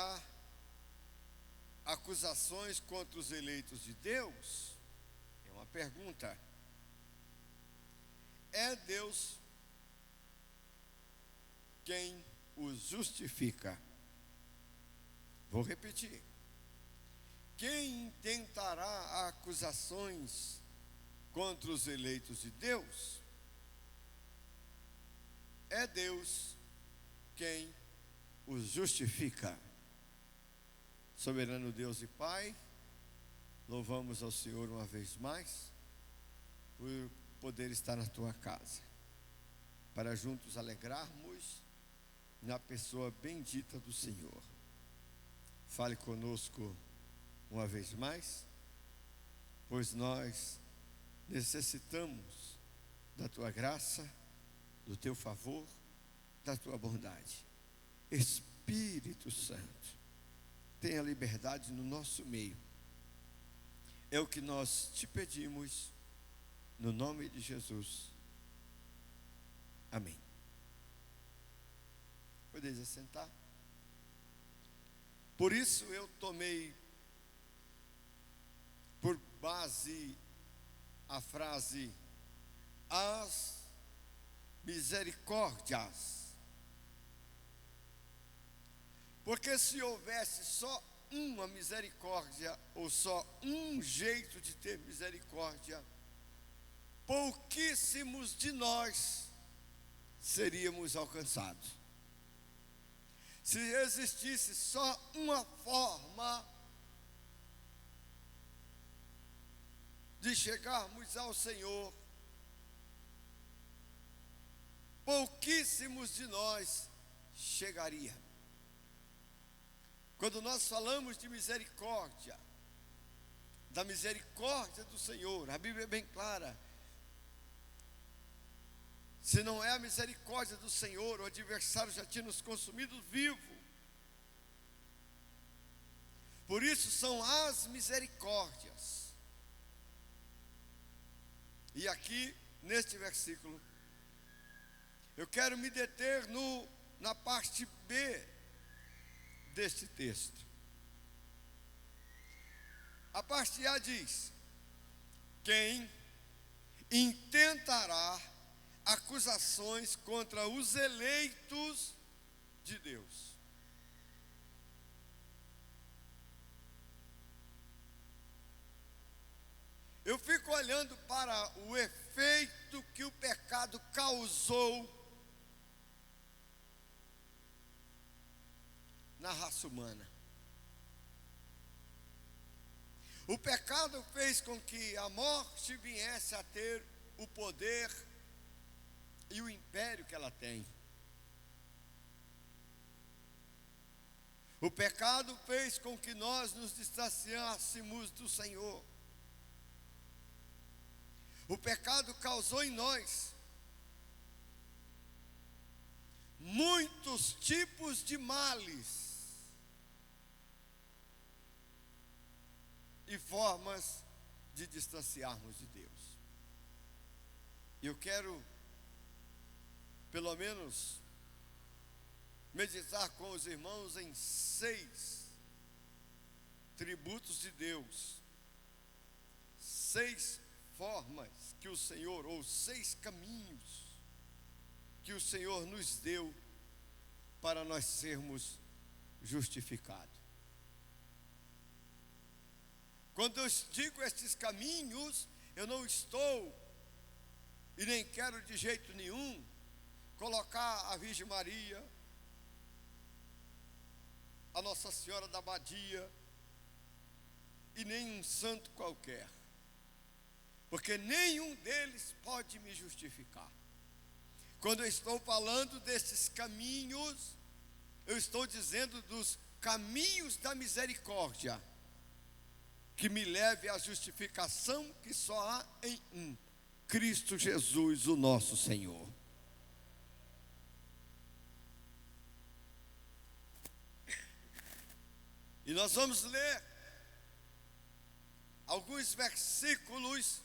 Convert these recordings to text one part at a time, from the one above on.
tentará acusações contra os eleitos de Deus? É uma pergunta. É Deus quem os justifica. Vou repetir. Quem intentará acusações contra os eleitos de Deus? É Deus quem os justifica. Soberano Deus e Pai, louvamos ao Senhor uma vez mais por poder estar na tua casa, para juntos alegrarmos na pessoa bendita do Senhor. Fale conosco uma vez mais, pois nós necessitamos da tua graça, do teu favor, da tua bondade. Espírito Santo, tenha liberdade no nosso meio. É o que nós te pedimos, no nome de Jesus. Amém. Podeis assentar. Por isso eu tomei por base a frase as misericórdias. Porque se houvesse só uma misericórdia, ou só um jeito de ter misericórdia, pouquíssimos de nós seríamos alcançados. Se existisse só uma forma de chegarmos ao Senhor, pouquíssimos de nós chegariam. Quando nós falamos de misericórdia, da misericórdia do Senhor, a Bíblia é bem clara. Se não é a misericórdia do Senhor, o adversário já tinha nos consumido vivo. Por isso são as misericórdias. E aqui, neste versículo, eu quero me deter na parte B deste texto. A parte A diz: quem intentará acusações contra os eleitos de Deus. Eu fico olhando para o efeito que o pecado causou na raça humana. O pecado fez com que a morte viesse a ter o poder e o império que ela tem. O pecado fez com que nós nos distanciássemos do Senhor. O pecado causou em nós muitos tipos de males e formas de distanciarmos de Deus. Eu quero, pelo menos, meditar com os irmãos em 6 tributos de Deus, 6 formas que o Senhor, ou 6 caminhos que o Senhor nos deu para nós sermos justificados. Quando eu digo estes caminhos, eu não estou, e nem quero de jeito nenhum, colocar a Virgem Maria, a Nossa Senhora da Abadia, e nem um santo qualquer, porque nenhum deles pode me justificar. Quando eu estou falando desses caminhos, eu estou dizendo dos caminhos da misericórdia, que me leve à justificação que só há em um: Cristo Jesus, o nosso Senhor. E nós vamos ler alguns versículos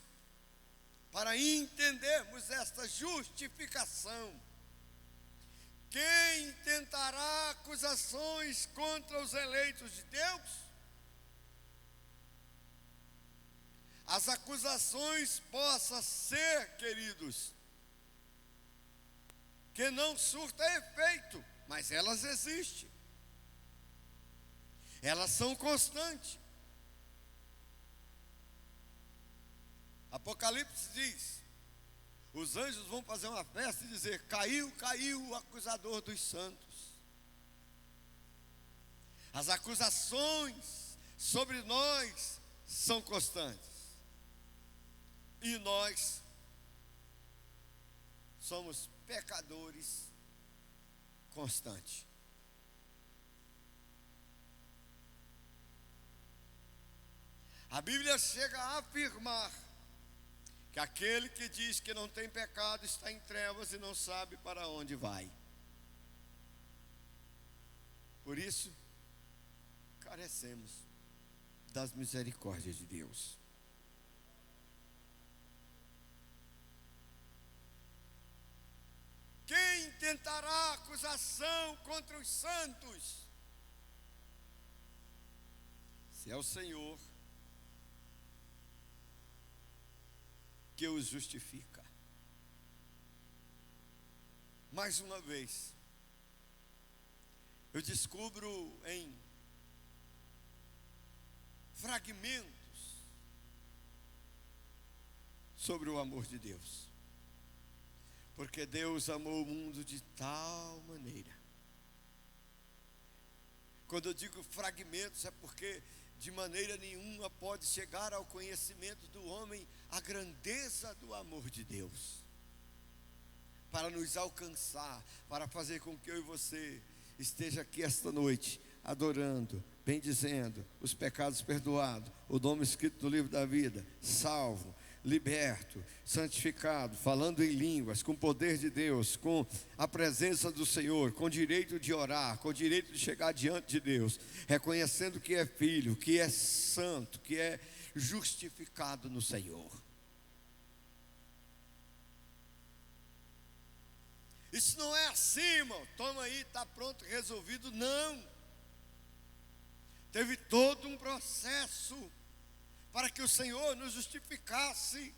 para entendermos esta justificação. Quem tentará acusações contra os eleitos de Deus? As acusações possam ser, queridos, que não surta efeito, mas elas existem. Elas são constantes. Apocalipse diz: os anjos vão fazer uma festa e dizer: caiu, caiu o acusador dos santos. As acusações sobre nós são constantes. E nós somos pecadores constantes. A Bíblia chega a afirmar que aquele que diz que não tem pecado está em trevas e não sabe para onde vai. Por isso, carecemos das misericórdias de Deus. Quem tentará acusação contra os santos? Se é o Senhor que os justifica. Mais uma vez, eu descubro em fragmentos sobre o amor de Deus. Porque Deus amou o mundo de tal maneira. Quando eu digo fragmentos, é porque de maneira nenhuma pode chegar ao conhecimento do homem a grandeza do amor de Deus. Para nos alcançar, para fazer com que eu e você esteja aqui esta noite, adorando, bendizendo, os pecados perdoados, o nome escrito no livro da vida, salvo, liberto, santificado, falando em línguas, com o poder de Deus, com a presença do Senhor, com direito de orar, com direito de chegar diante de Deus, reconhecendo que é filho, que é santo, que é justificado no Senhor. Isso não é assim, irmão, toma aí, está pronto, resolvido, não. Teve todo um processo para que o Senhor nos justificasse.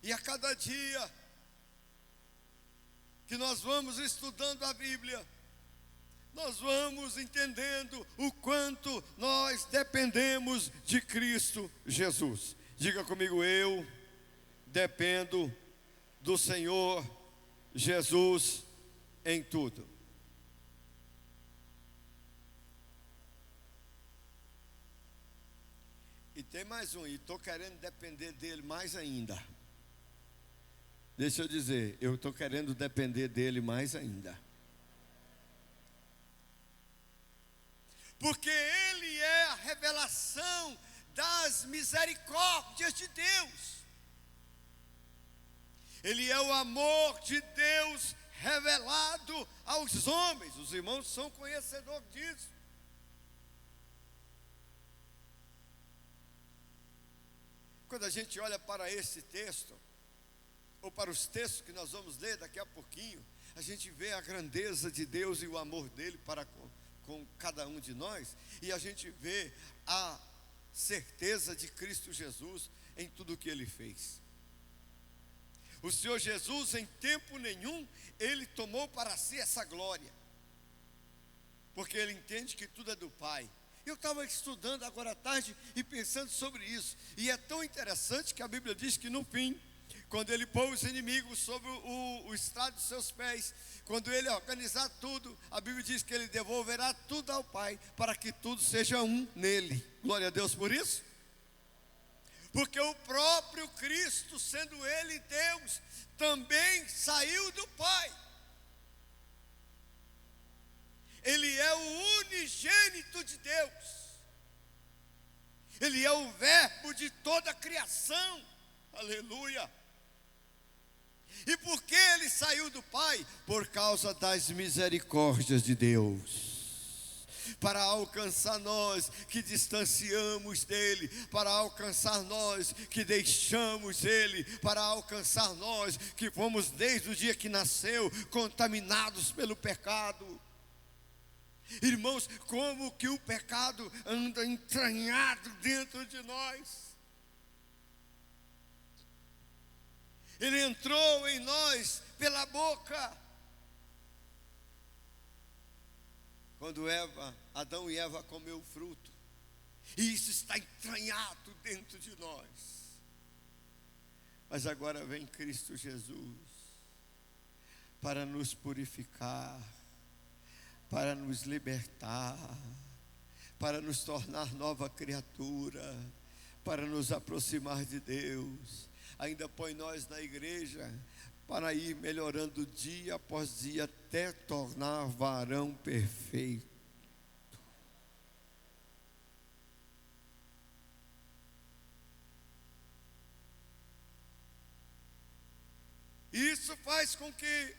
E a cada dia que nós vamos estudando a Bíblia, nós vamos entendendo o quanto nós dependemos de Cristo Jesus. Diga comigo: eu dependo do Senhor Jesus em tudo. E tem mais um, e estou querendo depender dele mais ainda. Deixa eu dizer, eu estou querendo depender dele mais ainda. Porque ele é a revelação das misericórdias de Deus. Ele é o amor de Deus revelado aos homens. Os irmãos são conhecedores disso. Quando a gente olha para esse texto, ou para os textos que nós vamos ler daqui a pouquinho, a gente vê a grandeza de Deus e o amor dele para com cada um de nós, e a gente vê a certeza de Cristo Jesus em tudo o que ele fez. O Senhor Jesus, em tempo nenhum, ele tomou para si essa glória, porque ele entende que tudo é do Pai. Eu estava estudando agora à tarde e pensando sobre isso, e é tão interessante que a Bíblia diz que no fim, quando ele pôr os inimigos sobre o estrado dos seus pés, quando ele organizar tudo, a Bíblia diz que ele devolverá tudo ao Pai, para que tudo seja um nele. Glória a Deus por isso. Porque o próprio Cristo, sendo ele Deus, também saiu do Pai. Ele é o unigênito de Deus. Ele é o verbo de toda a criação. Aleluia. E por que ele saiu do Pai? Por causa das misericórdias de Deus. para alcançar nós que distanciamos dele, para alcançar nós que deixamos ele, para alcançar nós que fomos desde o dia que nasceu contaminados pelo pecado. Irmãos, como que o pecado anda entranhado dentro de nós. Ele entrou em nós pela boca. Quando Adão e Eva comeu o fruto, e isso está entranhado dentro de nós. Mas agora vem Cristo Jesus para nos purificar, para nos libertar, para nos tornar nova criatura, para nos aproximar de Deus. Ainda põe nós na igreja para ir melhorando dia após dia até tornar varão perfeito. Isso faz com que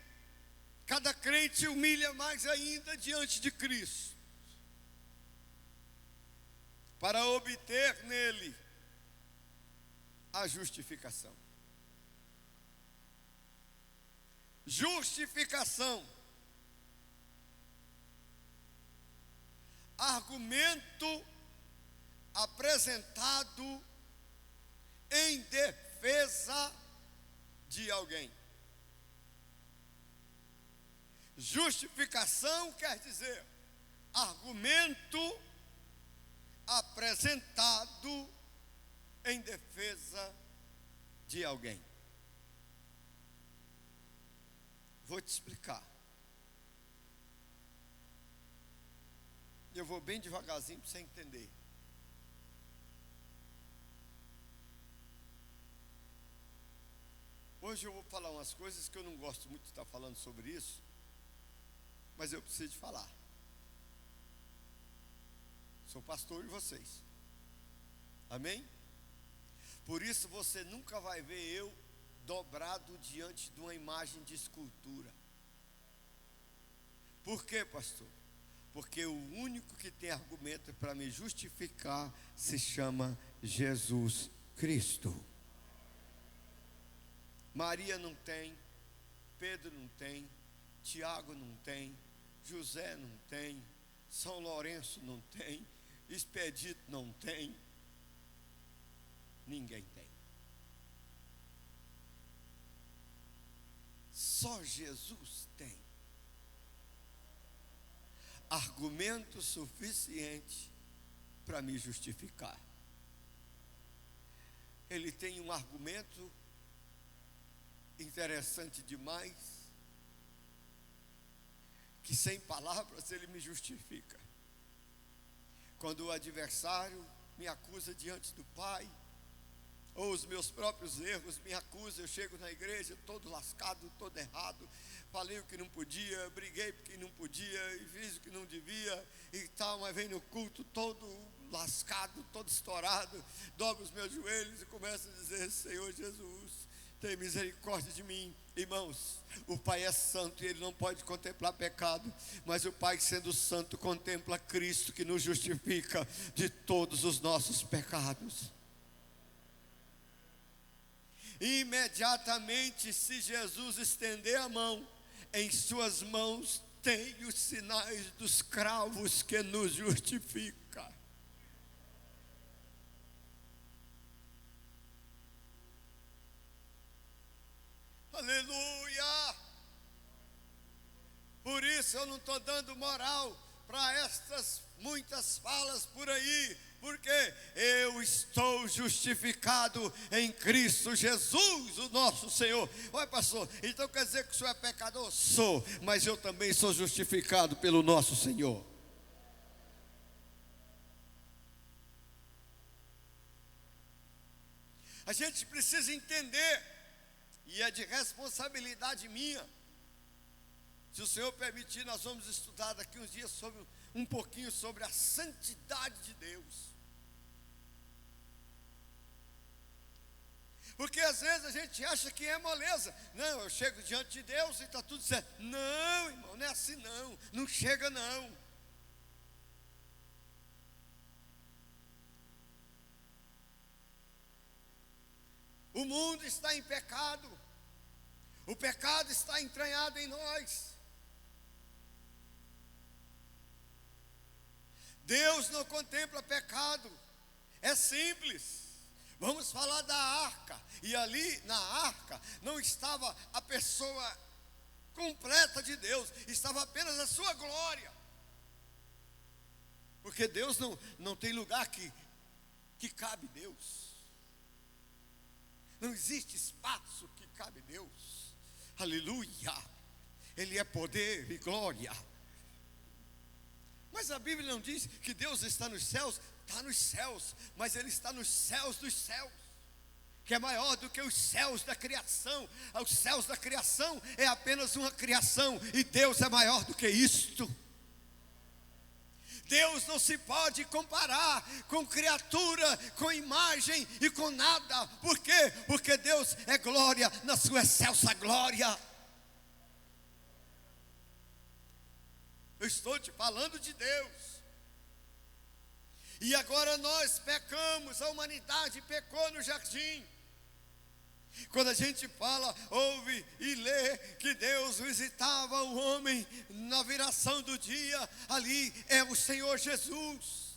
cada crente humilha mais ainda diante de Cristo, para obter nele a justificação. Justificação, argumento apresentado em defesa de alguém. Justificação quer dizer argumento apresentado em defesa de alguém. Vou te explicar. Eu vou bem devagarzinho para você entender. Hoje eu vou falar umas coisas que eu não gosto muito de estar falando sobre isso, mas eu preciso de falar. Sou pastor de vocês. Amém? Por isso você nunca vai ver eu dobrado diante de uma imagem de escultura. Por quê, pastor? Porque o único que tem argumento para me justificar se chama Jesus Cristo. Maria não tem, Pedro não tem, Tiago não tem, José não tem, São Lourenço não tem, Expedito não tem, ninguém tem. Só Jesus tem argumento suficiente para me justificar. Ele tem um argumento interessante demais, que sem palavras ele me justifica. Quando o adversário me acusa diante do Pai, ou os meus próprios erros me acusam, eu chego na igreja todo lascado, todo errado, falei o que não podia, briguei porque não podia, e fiz o que não devia, e tal, mas vem no culto todo lascado, todo estourado, dobro os meus joelhos e começo a dizer: Senhor Jesus, tem misericórdia de mim. Irmãos, o Pai é santo e Ele não pode contemplar pecado, mas o Pai, sendo santo, contempla Cristo, que nos justifica de todos os nossos pecados. Imediatamente, se Jesus estender a mão, em suas mãos tem os sinais dos cravos que nos justifica. Aleluia! Por isso eu não estou dando moral para estas muitas falas por aí, porque eu estou justificado em Cristo Jesus, o nosso Senhor. Oi, pastor, então quer dizer que o senhor é pecador? Sou, mas eu também sou justificado pelo nosso Senhor. A gente precisa entender, e é de responsabilidade minha. Se o Senhor permitir, nós vamos estudar daqui uns dias um pouquinho sobre a santidade de Deus. Porque às vezes a gente acha que é moleza. Não, eu chego diante de Deus e está tudo certo. Não, irmão, não é assim não. Não chega não. O mundo está em pecado. O pecado está entranhado em nós. Deus não contempla pecado. É simples. Vamos falar da arca. E ali na arca não estava a pessoa completa de Deus, estava apenas a sua glória. Porque Deus não tem lugar que cabe Deus. Não existe espaço que cabe Deus. Aleluia. Ele é poder e glória. Mas a Bíblia não diz que Deus está nos céus. Está nos céus, mas Ele está nos céus dos céus, que é maior do que os céus da criação. Os céus da criação é apenas uma criação, e Deus é maior do que isto. Deus não se pode comparar com criatura, com imagem e com nada. Por quê? Porque Deus é glória na sua excelsa glória. Eu estou te falando de Deus. E agora nós pecamos, a humanidade pecou no jardim. Quando a gente fala, ouve e lê que Deus visitava o homem na viração do dia, ali é o Senhor Jesus.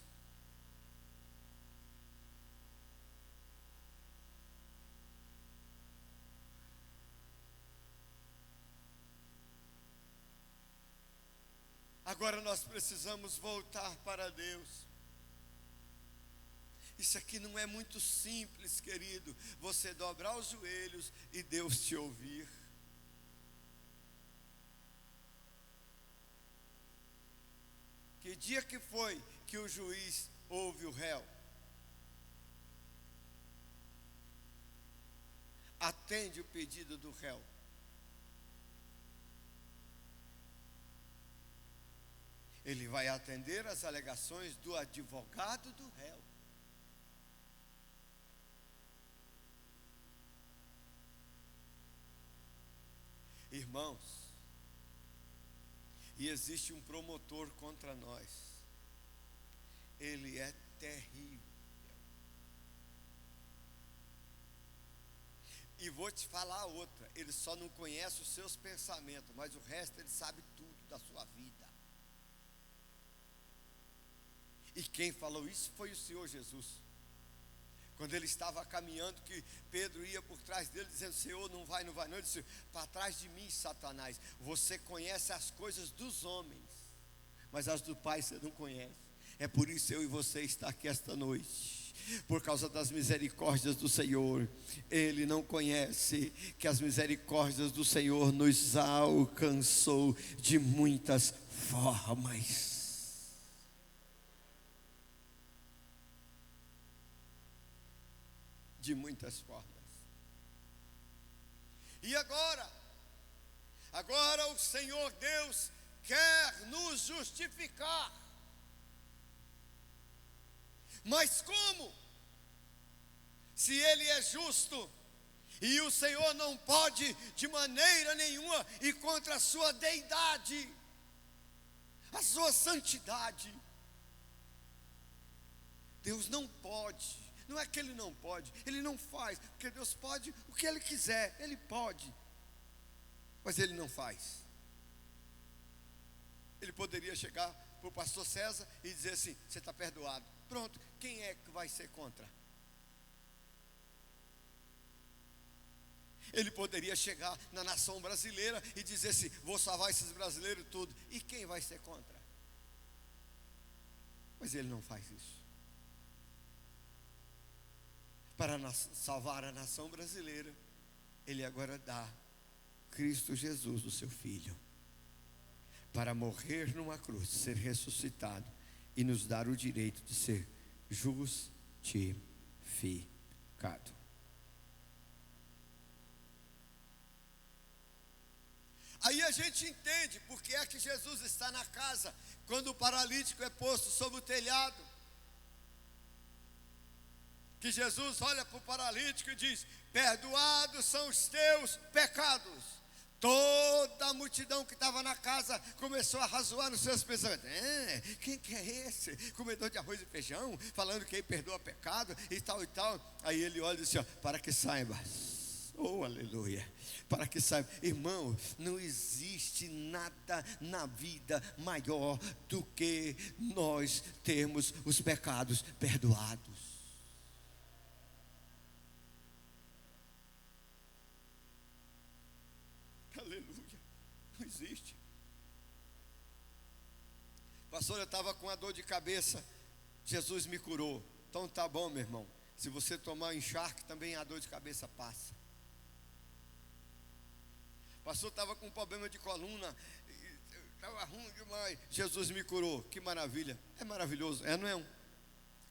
Agora nós precisamos voltar para Deus. Isso aqui não é muito simples, querido. Você dobrar os joelhos e Deus te ouvir. Que dia que foi que o juiz ouve o réu? Atende o pedido do réu. Ele vai atender as alegações do advogado do réu. Irmãos, e existe um promotor contra nós. Ele é terrível. E vou te falar outra. Ele só não conhece os seus pensamentos, mas o resto ele sabe tudo da sua vida. E quem falou isso foi o Senhor Jesus. Quando ele estava caminhando, que Pedro ia por trás dele, dizendo, Senhor, não vai, não. Ele disse, para trás de mim, Satanás, você conhece as coisas dos homens, mas as do Pai você não conhece. É por isso eu e você está aqui esta noite, por causa das misericórdias do Senhor. Ele não conhece que as misericórdias do Senhor nos alcançou de muitas formas. De muitas formas. E agora o Senhor Deus quer nos justificar. Mas como? Se Ele é justo, e o Senhor não pode de maneira nenhuma ir contra a sua deidade, a sua santidade. Deus não pode. Não é que Ele não pode, Ele não faz, porque Deus pode o que Ele quiser, Ele pode, mas Ele não faz. Ele poderia chegar para o pastor César e dizer assim, você está perdoado, pronto, quem é que vai ser contra? Ele poderia chegar na nação brasileira e dizer assim, vou salvar esses brasileiros tudo, e quem vai ser contra? Mas Ele não faz isso. Para salvar a nação brasileira, Ele agora dá Cristo Jesus, o seu Filho, para morrer numa cruz, ser ressuscitado e nos dar o direito de ser justificado. Aí a gente entende porque é que Jesus está na casa, quando o paralítico é posto sobre o telhado. Que Jesus olha para o paralítico e diz, perdoados são os teus pecados. Toda a multidão que estava na casa começou a razoar nos seus pensamentos. Quem que é esse? Comedor de arroz e feijão, falando que ele perdoa pecado e tal e tal. Aí ele olha e diz: para que saibas, oh aleluia, para que saiba, irmão, não existe nada na vida maior do que nós termos os pecados perdoados. Aleluia, não existe. Pastor, eu estava com a dor de cabeça, Jesus me curou. Então tá bom, meu irmão, se você tomar encharque, também a dor de cabeça passa. Pastor, estava com um problema de coluna, estava ruim demais, Jesus me curou. Que maravilha, é maravilhoso, não é?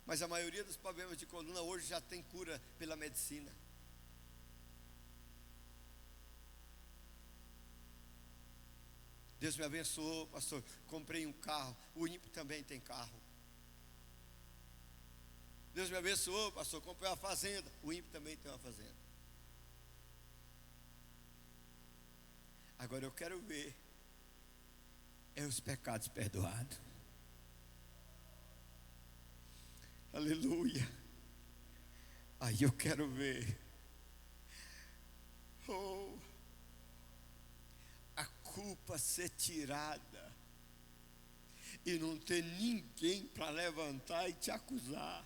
Mas a maioria dos problemas de coluna hoje já tem cura pela medicina. Deus me abençoou, pastor, comprei um carro, o ímpio também tem carro. Deus me abençoou, pastor, comprei uma fazenda, o ímpio também tem uma fazenda. Agora eu quero ver os pecados perdoados. Aleluia. Aí eu quero ver a culpa ser tirada e não ter ninguém para levantar e te acusar.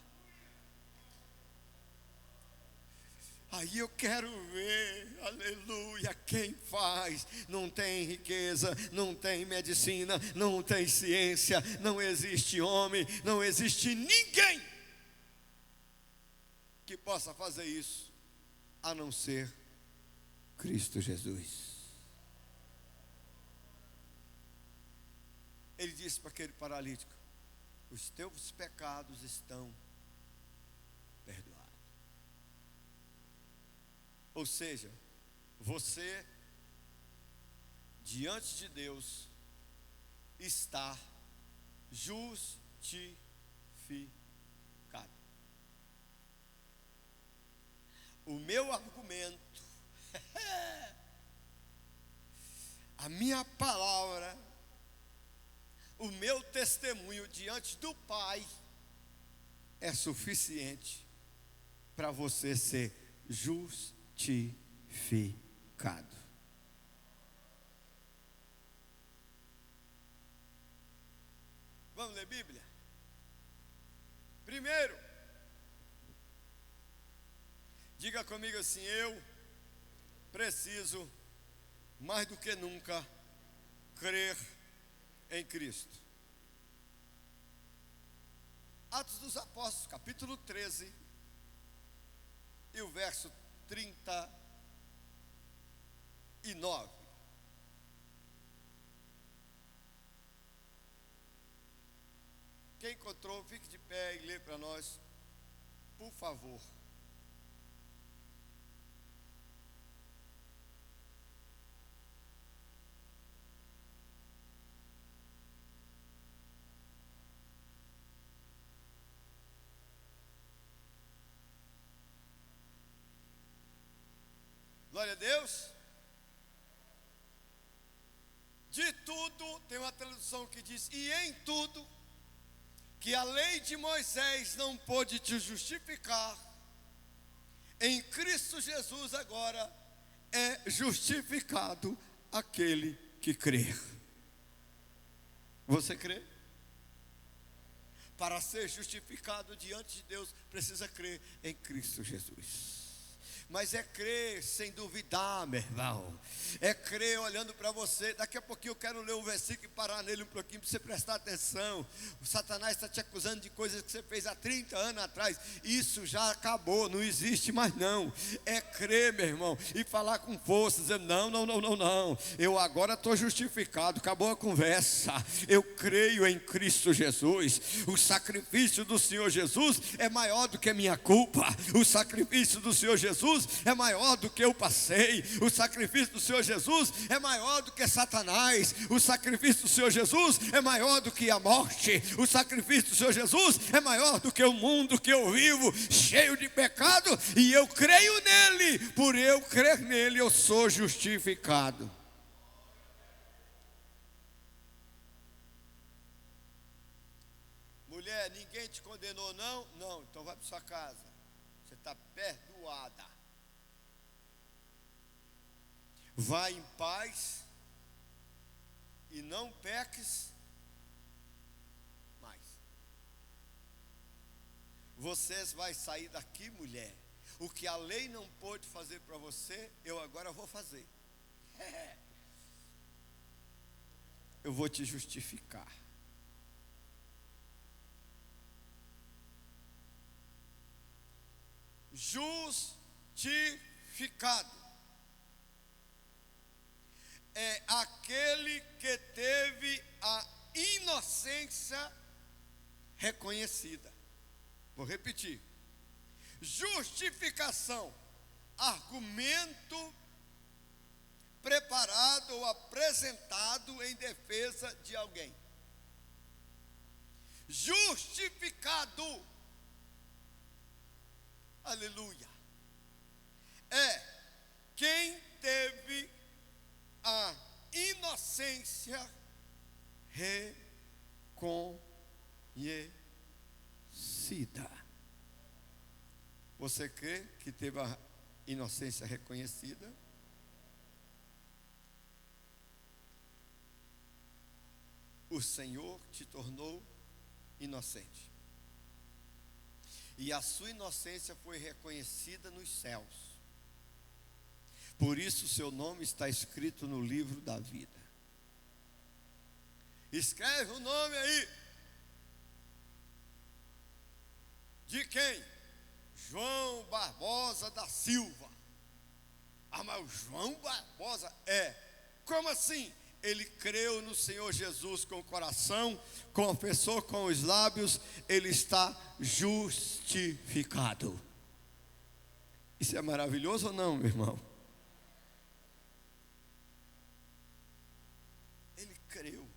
Aí eu quero ver, aleluia, quem faz. Não tem riqueza, não tem medicina, não tem ciência, não existe homem, não existe ninguém que possa fazer isso, a não ser Cristo Jesus. Ele disse para aquele paralítico: os teus pecados estão perdoados. Ou seja, você, diante de Deus, está justificado. O meu argumento, a minha palavra, o meu testemunho diante do Pai é suficiente para você ser justificado. Vamos ler Bíblia? Primeiro, diga comigo assim: eu preciso mais do que nunca crer em Cristo. Atos dos Apóstolos, capítulo 13 e o verso 39. Quem encontrou, fique de pé e lê para nós, por favor. Glória a Deus. De tudo, tem uma tradução que diz: e em tudo que a lei de Moisés não pôde te justificar, em Cristo Jesus agora é justificado aquele que crer. Você crê? Para ser justificado diante de Deus, precisa crer em Cristo Jesus. Mas é crer sem duvidar, meu irmão. É crer olhando para você. Daqui a pouquinho eu quero ler um versículo e parar nele um pouquinho para você prestar atenção. O Satanás está te acusando de coisas que você fez há 30 anos atrás. Isso já acabou, não existe mais não. É crer, meu irmão, e falar com força, dizendo: não. Eu agora estou justificado, acabou a conversa. Eu creio em Cristo Jesus. O sacrifício do Senhor Jesus é maior do que a minha culpa. O sacrifício do Senhor Jesus é maior do que eu passei. O sacrifício do Senhor Jesus é maior do que Satanás. O sacrifício do Senhor Jesus é maior do que a morte. O sacrifício do Senhor Jesus é maior do que o mundo que eu vivo, cheio de pecado, e eu creio nele. Por eu crer nele, eu sou justificado. mulher, ninguém te condenou não? Não, então vai para sua casa. Você está perdoada. Vai em paz e não peques mais. Vocês vão sair daqui, mulher. O que a lei não pôde fazer para você, eu agora vou fazer. Eu vou te justificar. Justificado é aquele que teve a inocência reconhecida. Vou repetir. Justificação, argumento preparado ou apresentado em defesa de alguém. Justificado, aleluia, é quem teve a inocência reconhecida. Você crê que teve a inocência reconhecida? O Senhor te tornou inocente. E a sua inocência foi reconhecida nos céus. Por isso o seu nome está escrito no livro da vida. Escreve o nome aí. De quem? João Barbosa da Silva. Ah, mas o João Barbosa como assim? Ele creu no Senhor Jesus com o coração, confessou com os lábios, ele está justificado. Isso é maravilhoso ou não, meu irmão? Ele creu.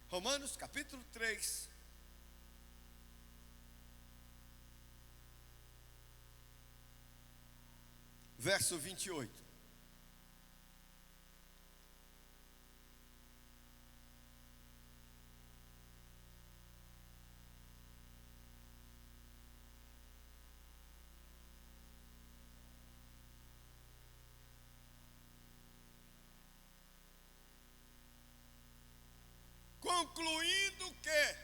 Romanos capítulo 3. Verso 28. Concluindo que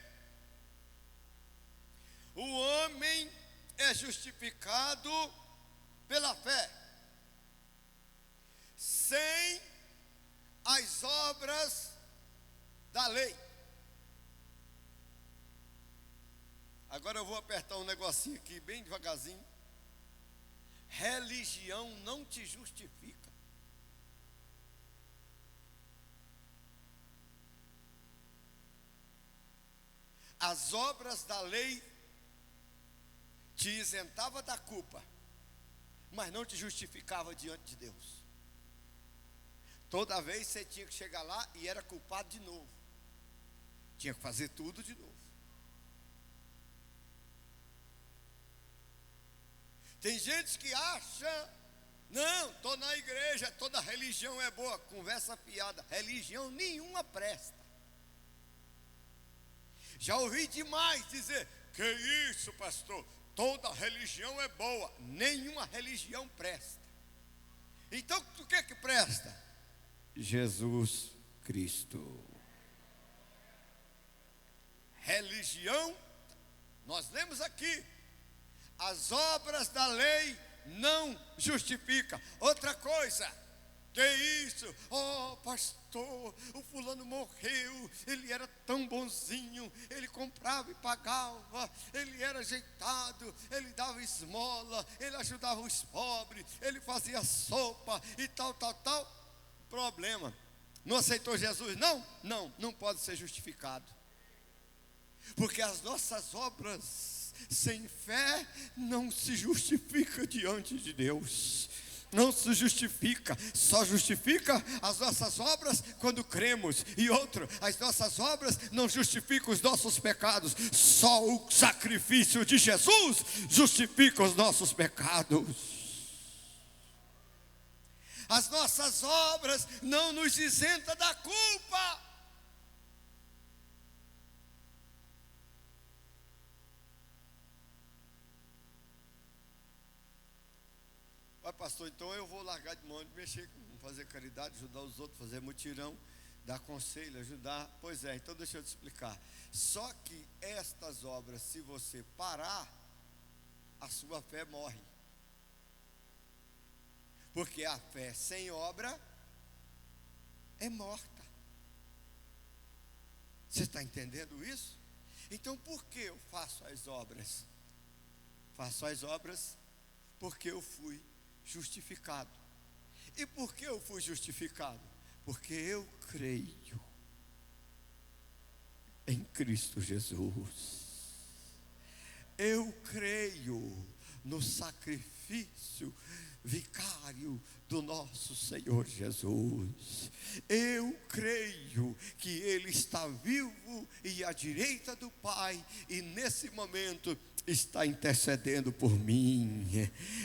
o homem é justificado pela fé, sem as obras da lei. Agora eu vou apertar um negocinho aqui bem devagarzinho. Religião não te justifica. As obras da lei te isentava da culpa, mas não te justificava diante de Deus. Toda vez você tinha que chegar lá e era culpado de novo. Tinha que fazer tudo de novo. Tem gente que acha, não, estou na igreja, toda religião é boa. Conversa fiada, religião nenhuma presta. Já ouvi demais dizer, que isso, pastor, toda religião é boa. Nenhuma religião presta. Então o que é que presta? Jesus Cristo. Religião, nós lemos aqui, as obras da lei não justificam. Outra coisa, que isso? Oh, pastor, o fulano morreu, ele era tão bonzinho, ele comprava e pagava, ele era ajeitado, ele dava esmola, ele ajudava os pobres, ele fazia sopa e tal. Problema, não aceitou Jesus? Não pode ser justificado. Porque as nossas obras sem fé não se justifica diante de Deus. Não se justifica, só justifica as nossas obras quando cremos. E outro, as nossas obras não justificam os nossos pecados. Só o sacrifício de Jesus justifica os nossos pecados. As nossas obras não nos isentam da culpa. pastor, então eu vou largar de mão de mexer com fazer caridade, ajudar os outros, fazer mutirão, dar conselho, ajudar. Pois é, então deixa eu te explicar. Só que estas obras, se você parar, a sua fé morre. Porque a fé sem obra é morta. Você está entendendo isso? Então por que eu faço as obras? Faço as obras porque eu fui justificado. E por que eu fui justificado? Porque eu creio em Cristo Jesus. Eu creio no sacrifício vicário do nosso Senhor Jesus. Eu creio que Ele está vivo e à direita do Pai, e nesse momento está intercedendo por mim.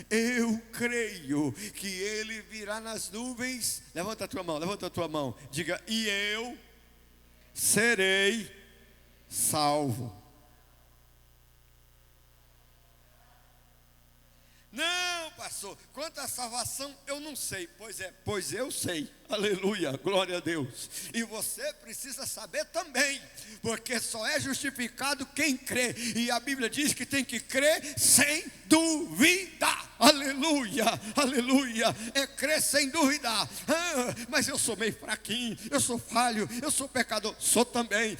Eu creio que Ele virá nas nuvens. Levanta a tua mão, diga: e eu serei salvo. Não, pastor, quanto à salvação eu não sei. Pois eu sei. Aleluia, glória a Deus. E você precisa saber também, porque só é justificado quem crê. E a Bíblia diz que tem que crer sem duvidar. Aleluia, aleluia. É crer sem duvidar. Mas eu sou meio fraquinho, eu sou falho, eu sou pecador. Sou também.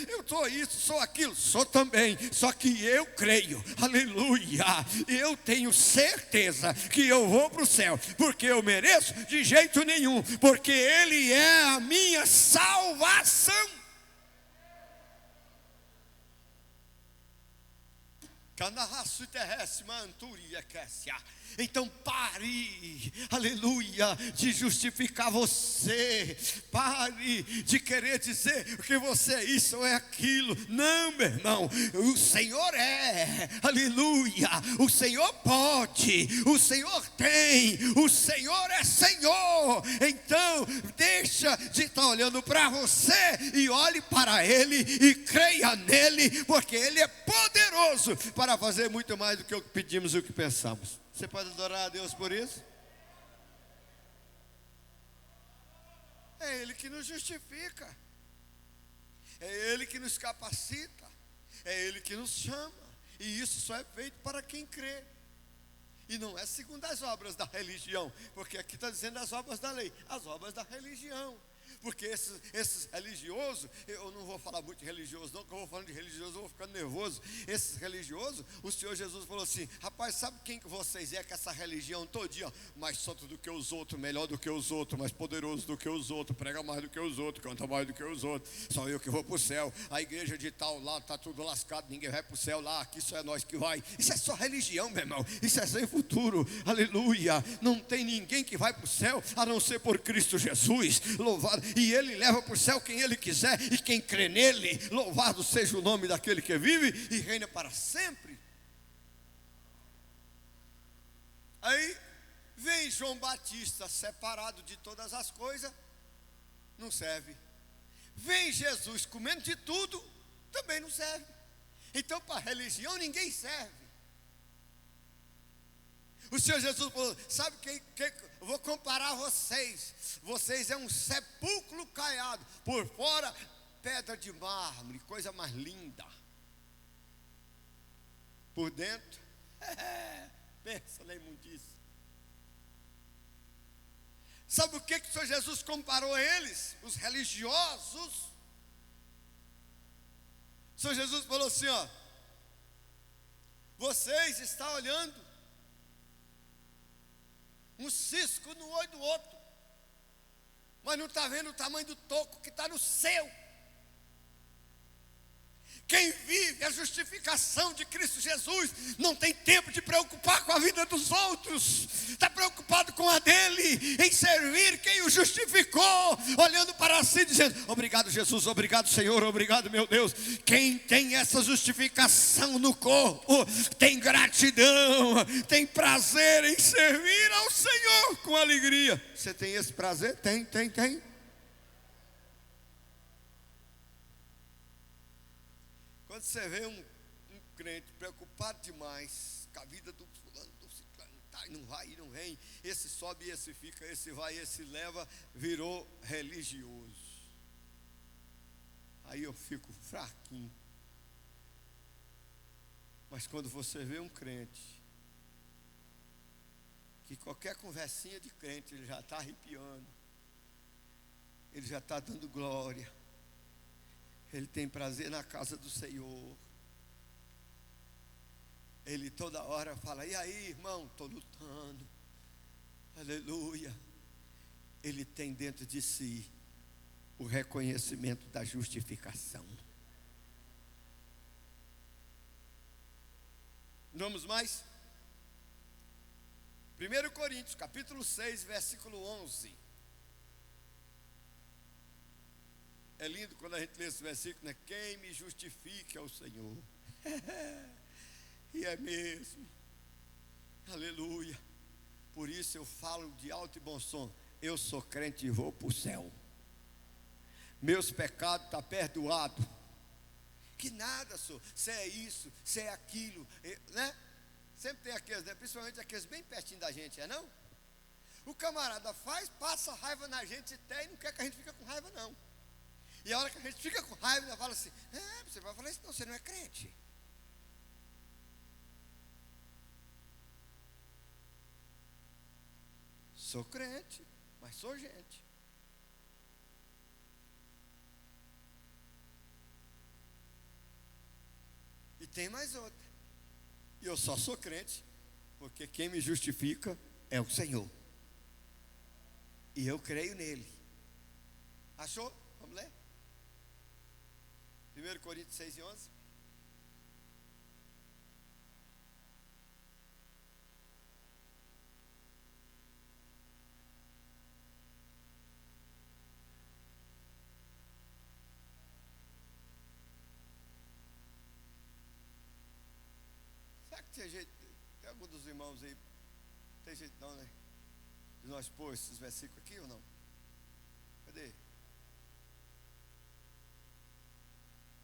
Eu sou isso, sou aquilo. Sou também. Só que eu creio. Aleluia. Eu tenho certeza que eu vou para o céu. Porque eu mereço? De jeito nenhum. Porque Ele é a minha salvação. Então pare, aleluia, de justificar você. Pare de querer dizer que você é isso ou é aquilo. Não, meu irmão, o Senhor é, aleluia. O Senhor pode, o Senhor tem, o Senhor é Senhor. Então deixa de estar olhando para você e olhe para Ele e creia nele, porque Ele é poderoso para fazer muito mais do que o que pedimos e o que pensamos. Você pode adorar a Deus por isso? É Ele que nos justifica, é Ele que nos capacita, é Ele que nos chama. E isso só é feito para quem crê. E não é segundo as obras da religião, porque aqui está dizendo as obras da lei, as obras da religião. Porque esses religiosos, eu não vou falar muito de religioso não, porque eu vou falando de religioso, eu vou ficando nervoso. Esses religiosos, o Senhor Jesus falou assim: rapaz, sabe quem que vocês é, que essa religião todinha, mais santo do que os outros, melhor do que os outros, mais poderoso do que os outros, prega mais do que os outros, canta mais do que os outros, só eu que vou para o céu. A igreja de tal lá está tudo lascado, ninguém vai para o céu lá, aqui só é nós que vai. Isso é só religião, meu irmão, isso é sem futuro. Aleluia, não tem ninguém que vai para o céu a não ser por Cristo Jesus. Louvado. E Ele leva para o céu quem Ele quiser, e quem crê nele, louvado seja o nome daquele que vive e reina para sempre. Aí vem João Batista, separado de todas as coisas, não serve. Vem Jesus comendo de tudo, também não serve. Então para a religião ninguém serve. O Senhor Jesus falou: sabe quem eu vou comparar vocês. Vocês é um sepulcro caiado, por fora pedra de mármore, coisa mais linda. Por dentro, pensa na imundícia. Sabe o que o Senhor Jesus comparou a eles? Os religiosos. O Senhor Jesus falou assim: ó, vocês estão olhando um cisco no olho do outro, mas não está vendo o tamanho do toco que está no seu. Quem vive a justificação de Cristo Jesus não tem tempo de preocupar com a vida dos outros, está preocupado com a dele, em servir quem o justificou, olhando para si, dizendo: obrigado Jesus, obrigado Senhor, obrigado meu Deus. Quem tem essa justificação no corpo, tem gratidão, tem prazer em servir ao Senhor com alegria. Você tem esse prazer? Tem. Quando você vê um crente preocupado demais com a vida do fulano, do ciclano, tá vai, não vai e não vem, esse sobe e esse fica, esse vai e esse leva, virou religioso. Aí eu fico fraquinho. Mas quando você vê um crente, que qualquer conversinha de crente, ele já está arrepiando, ele já está dando glória, ele tem prazer na casa do Senhor, ele toda hora fala, e aí irmão, estou lutando, aleluia. Ele tem dentro de si o reconhecimento da justificação. Vamos mais? 1 Coríntios, capítulo 6, versículo 11. É lindo quando a gente lê esse versículo, né? Quem me justifica é o Senhor. E é mesmo. Aleluia. Por isso eu falo de alto e bom som. Eu sou crente e vou para o céu. Meus pecados estão perdoados. Que nada, sou. Se é isso, se é aquilo, né? Sempre tem aqueles, né? Principalmente aqueles bem pertinho da gente, é não? O camarada passa raiva na gente até e não quer que a gente fique com raiva, não. E a hora que a gente fica com raiva, ela fala assim, você vai falar isso, não, você não é crente. Sou crente, mas sou gente. E tem mais outra. E eu só sou crente, porque quem me justifica é o Senhor. E eu creio nele. Achou? Vamos ler? 1 Coríntios 6 e 11. Será que tem jeito? Tem algum dos irmãos aí? Tem jeito não, né? De nós pôr esses versículos aqui ou não? Cadê?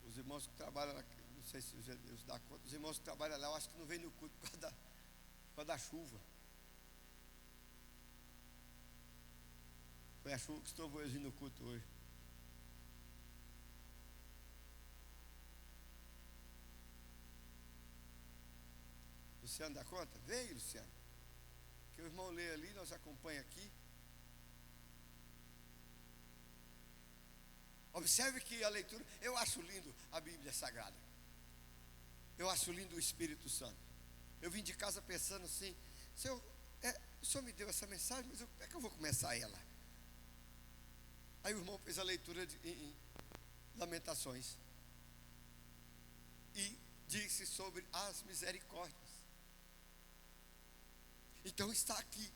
Os irmãos que trabalham lá, não sei se Deus dá conta, os irmãos que trabalham lá, eu acho que não vêm no culto por causa da chuva. Foi a chuva que estou hoje no culto hoje. Luciano dá conta? Veio, Luciano. Que o irmão lê ali, nós acompanha aqui. Observe que a leitura, eu acho lindo a Bíblia Sagrada. Eu acho lindo o Espírito Santo. Eu vim de casa pensando assim, o Senhor me deu essa mensagem, mas como é que eu vou começar ela? Aí o irmão fez a leitura em Lamentações. E disse sobre as misericórdias. Então está aqui.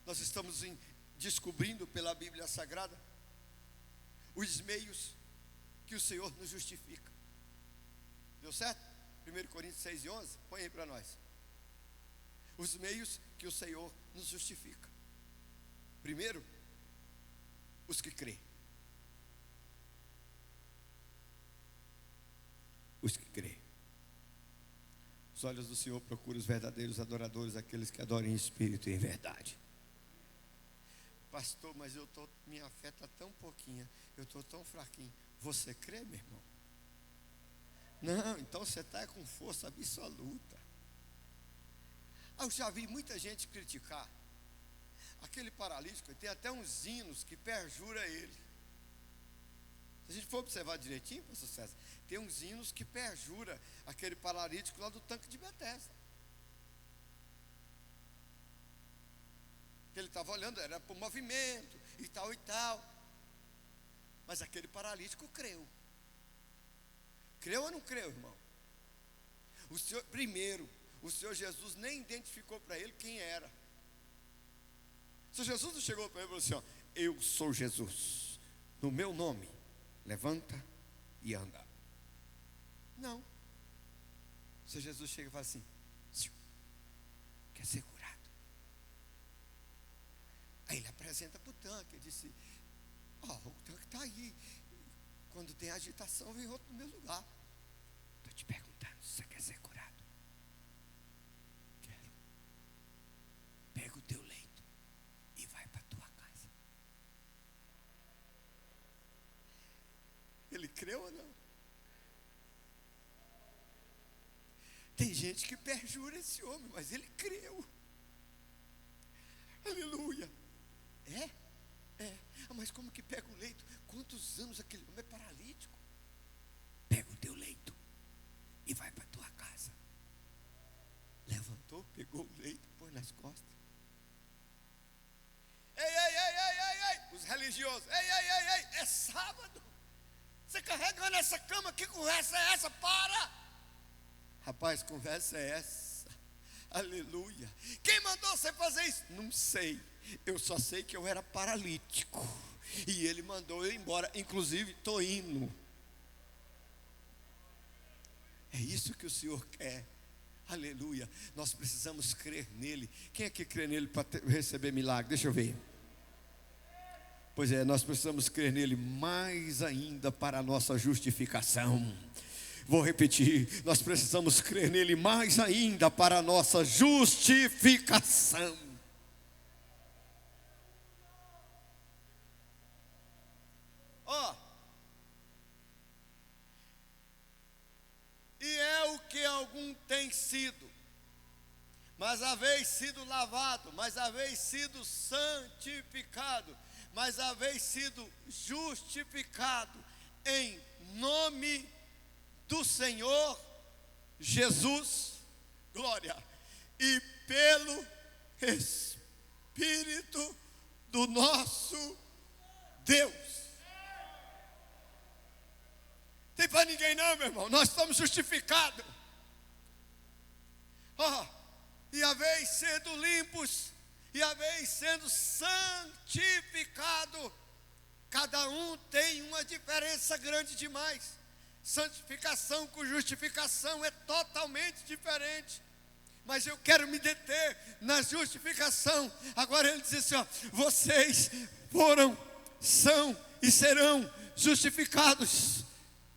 Nós estamos descobrindo pela Bíblia Sagrada os meios que o Senhor nos justifica. Deu certo? 1 Coríntios 6 e 11, põe aí para nós. Os meios que o Senhor nos justifica. Primeiro, os que crêem. Os que crêem. Os olhos do Senhor procuram os verdadeiros adoradores, aqueles que adoram em espírito e em verdade. Pastor, mas minha fé está tão pouquinha, eu estou tão fraquinho. Você crê, meu irmão? Não, então você está com força absoluta. Eu já vi muita gente criticar aquele paralítico, tem até uns hinos que perjura ele. Se a gente for observar direitinho, pastor César, tem uns hinos que perjura aquele paralítico lá do tanque de Betesda. Que ele estava olhando, era para o movimento e tal e tal. Mas aquele paralítico creu. Creu ou não creu, irmão? Primeiro, o Senhor Jesus nem identificou para ele quem era. O Senhor Jesus não chegou para ele e falou assim, ó, eu sou Jesus, no meu nome, levanta e anda. Não. O Senhor Jesus chega e fala assim, quer ser curado? Aí ele apresenta para o tanque, ele disse, o tanque está aí. Quando tem agitação, vem outro no meu lugar. Estou te perguntando se você quer ser curado. Quero. creu ou não? Tem gente que perjura esse homem, mas ele creu. Aleluia. Mas como que pega o leito? Quantos anos aquele homem é paralítico? Pega o teu leito e vai para a tua casa. Levantou, pegou o leito, pôs nas costas. Ei, os religiosos, ei, é sábado. Você carregando essa cama, que conversa é essa? Para! Rapaz, conversa é essa? Aleluia. Quem mandou você fazer isso? Não sei. Eu só sei que eu era paralítico e ele mandou eu ir embora. Inclusive, estou indo. É isso que o Senhor quer. Aleluia. Nós precisamos crer nele. Quem é que crê nele para receber milagre? Deixa eu ver. Pois é, nós precisamos crer nele mais ainda para a nossa justificação. Vou repetir, nós precisamos crer nele mais ainda para a nossa justificação. E é o que algum tem sido, mas haveis sido lavado, mas haveis sido santificado, mas haveis sido justificado em nome do Senhor Jesus, glória, e pelo Espírito do nosso Deus. Tem para ninguém não, meu irmão. Nós estamos justificados. E haveis sendo limpos, e haveis sendo santificado. Cada um tem uma diferença grande demais. Santificação com justificação é totalmente diferente. Mas eu quero me deter na justificação. Agora ele diz assim, vocês foram, são e serão justificados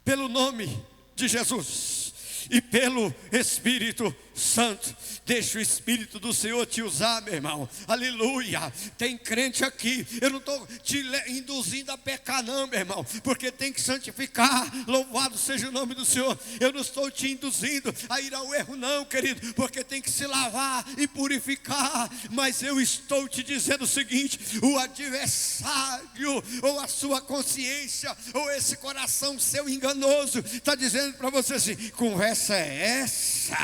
pelo nome de Jesus e pelo Espírito Santo. Deixa o Espírito do Senhor te usar, meu irmão. Aleluia. Tem crente aqui, eu não estou te induzindo a pecar não, meu irmão, porque tem que santificar. Louvado seja o nome do Senhor. Eu não estou te induzindo a ir ao erro não, querido, porque tem que se lavar e purificar. Mas eu estou te dizendo o seguinte: o adversário, ou a sua consciência, ou esse coração seu enganoso, está dizendo para você assim: conversa é essa?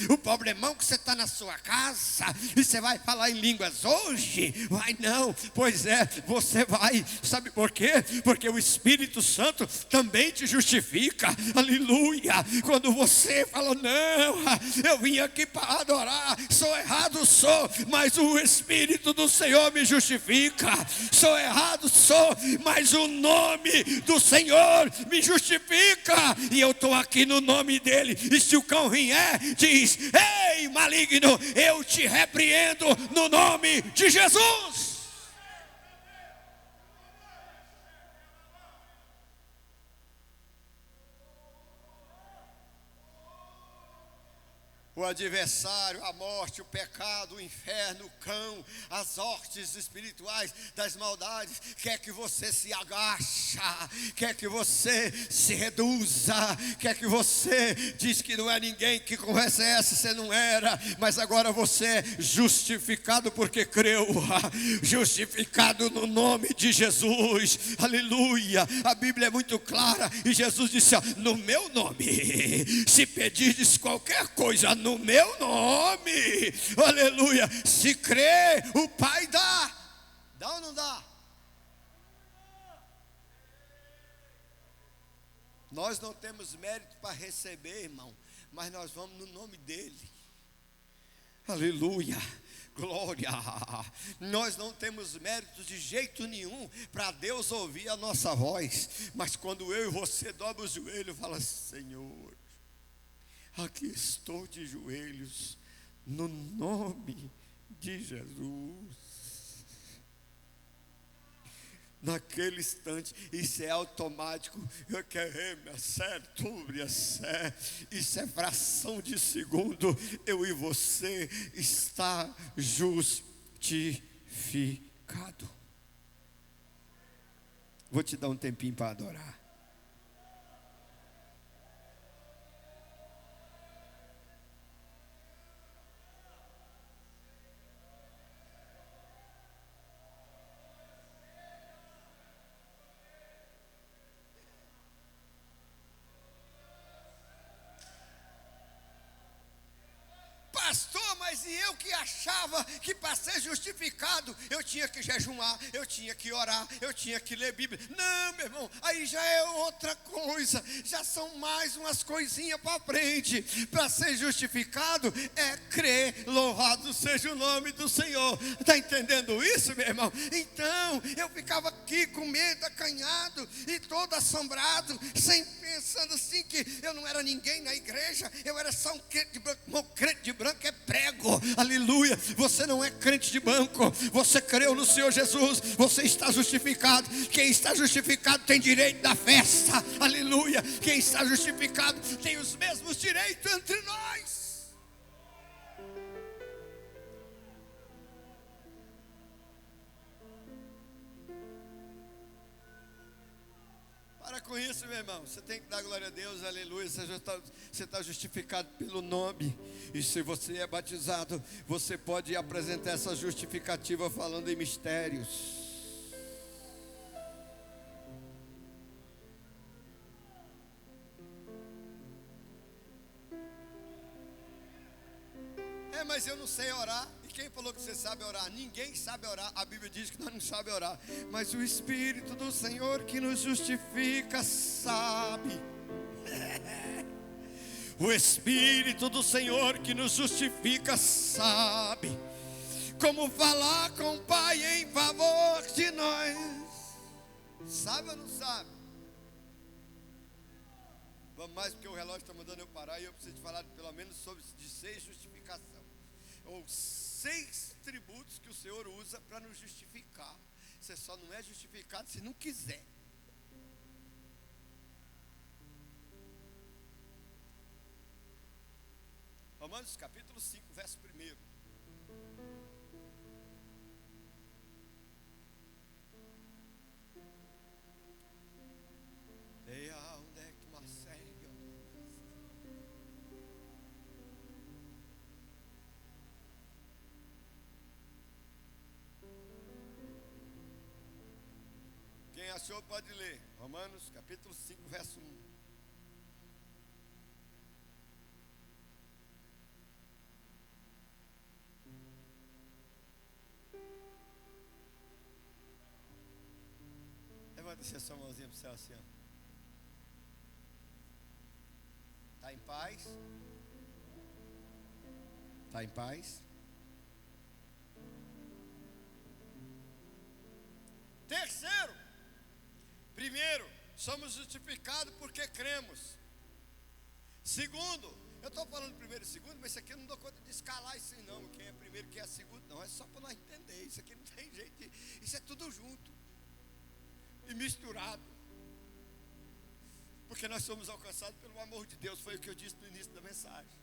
O problemão que você está na sua casa e você vai falar em línguas hoje? Vai não, pois é, você vai. Sabe por quê? Porque o Espírito Santo também te justifica. Aleluia. Quando você fala, não, eu vim aqui para adorar, sou errado, sou, mas o Espírito do Senhor me justifica. Sou errado, sou, mas o nome do Senhor me justifica, e eu estou aqui no nome dele. E se o cão vier, diz: ei, maligno, eu te repreendo no nome de Jesus. O adversário, a morte, o pecado, o inferno, o cão, as hortes espirituais das maldades, quer que você se agacha, quer que você se reduza, quer que você diz que não é ninguém. Que conversa é essa? Você não era, mas agora você é justificado porque creu, justificado no nome de Jesus. Aleluia. A Bíblia é muito clara e Jesus disse: no meu nome, se pedirdes qualquer coisa no meu nome, aleluia, se crê, o Pai dá. Dá ou não dá? Nós não temos mérito para receber, irmão, mas nós vamos no nome dele. Aleluia, glória. Nós não temos mérito de jeito nenhum para Deus ouvir a nossa voz, mas quando eu e você dobra o joelho e fala: Senhor, aqui estou de joelhos, no nome de Jesus. Naquele instante, isso é automático. Isso é fração de segundo. Eu e você está justificado. Vou te dar um tempinho para adorar. que achava que para ser justificado eu tinha que jejuar, eu tinha que orar, eu tinha que ler Bíblia. Não, meu irmão, aí já é outra coisa, já são mais umas coisinhas para frente. Para ser justificado é crer, louvado seja o nome do Senhor. Está entendendo isso, meu irmão? Então eu ficava aqui com medo, acanhado e todo assombrado, pensando assim que eu não era ninguém na igreja, eu era só um crente de branco. Irmão, crente de branco é prego, aleluia. Você não é crente de banco, você creu no Senhor Jesus, você está justificado. Quem está justificado tem direito da festa, aleluia. Quem está justificado tem os mesmos direitos entre nós. Para com isso, meu irmão. Você tem que dar glória a Deus, aleluia. Você está justificado pelo nome. E se você é batizado, você pode apresentar essa justificativa falando em mistérios. Mas eu não sei orar. E quem falou que você sabe orar? Ninguém sabe orar. A Bíblia diz que nós não sabemos orar, mas o Espírito do Senhor que nos justifica sabe. O Espírito do Senhor que nos justifica sabe como falar com o Pai em favor de nós. Sabe ou não sabe? Vamos mais, porque o relógio está mandando eu parar. E eu preciso falar pelo menos sobre de 6 justificações, ou 6 tributos que o Senhor usa para nos justificar. Você só não é justificado se não quiser. Romanos capítulo 5, verso 1. Quem achou pode ler. Romanos capítulo 5, verso 1. Levanta a sua mãozinha para o céu assim, ó. Está em paz? Está em paz? Terceiro, primeiro, somos justificados porque cremos. Segundo, eu estou falando primeiro e segundo, mas isso aqui eu não dou conta de escalar isso aí não. Quem é primeiro, quem é segundo, não. É só para nós entender. Isso aqui não tem jeito. Isso é tudo junto e misturado. Porque nós somos alcançados pelo amor de Deus. Foi o que eu disse no início da mensagem.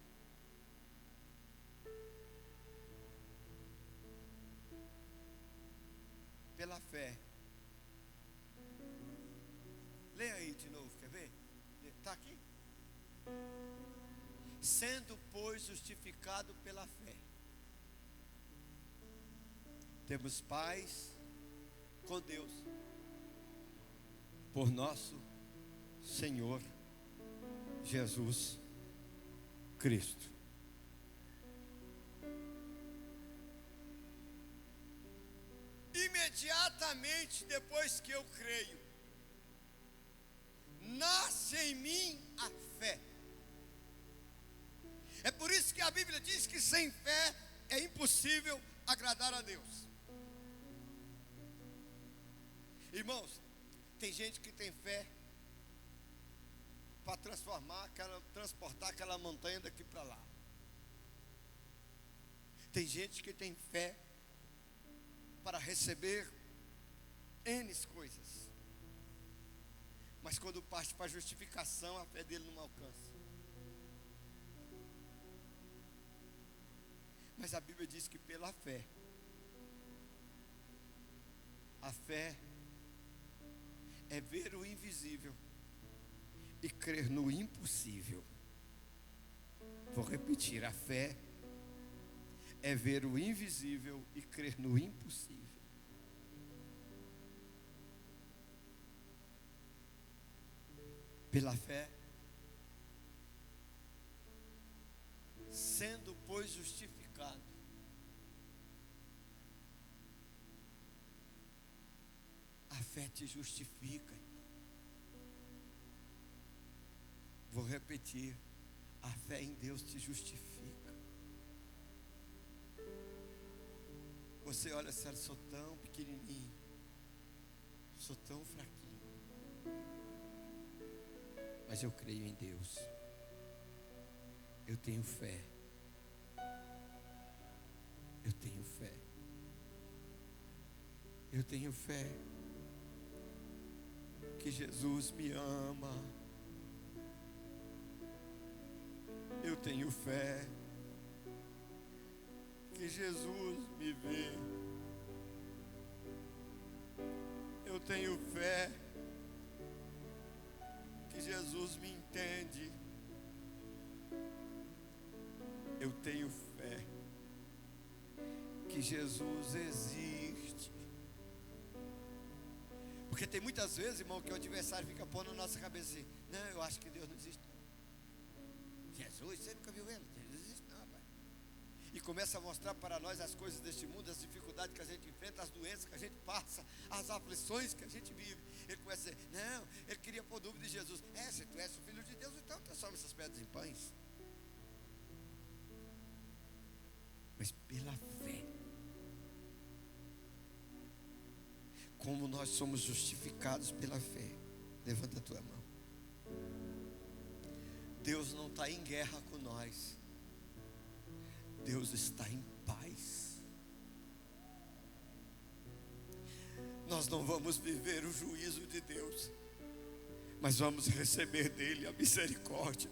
Pela fé. Leia aí de novo, quer ver? Está aqui? Sendo, pois, justificado pela fé, temos paz com Deus, por nosso Senhor Jesus Cristo. Imediatamente depois que eu creio, nasce em mim a fé. É por isso que a Bíblia diz que sem fé é impossível agradar a Deus. Irmãos, tem gente que tem fé para transportar aquela montanha daqui para lá. Tem gente que tem fé para receber N coisas. Mas quando parte para a justificação, a fé dele não alcança. Mas a Bíblia diz que pela fé, a fé é ver o invisível e crer no impossível. Vou repetir, a fé é ver o invisível e crer no impossível. Pela fé, sendo, pois, justificado fé te justifica. Vou repetir. A fé em Deus te justifica. Você olha assim, eu sou tão pequenininho, sou tão fraquinho, mas eu creio em Deus. Eu tenho fé. Eu tenho fé. Eu tenho fé que Jesus me ama. Eu tenho fé que Jesus me vê. Eu tenho fé que Jesus me entende. Eu tenho fé que Jesus existe. Porque tem muitas vezes, irmão, que o adversário fica pondo na nossa cabeça assim: não, eu acho que Deus não existe não. Jesus, você nunca viu ele? Deus não existe não, rapaz. E começa a mostrar para nós as coisas deste mundo, as dificuldades que a gente enfrenta, as doenças que a gente passa, as aflições que a gente vive. Ele começa a dizer: não, ele queria pôr dúvida de Jesus. Se tu és o Filho de Deus, então transforma essas pedras em pães. Mas pela fé, como nós somos justificados pela fé, levanta a tua mão. Deus não está em guerra com nós, Deus está em paz. Nós não vamos viver o juízo de Deus, mas vamos receber dele a misericórdia.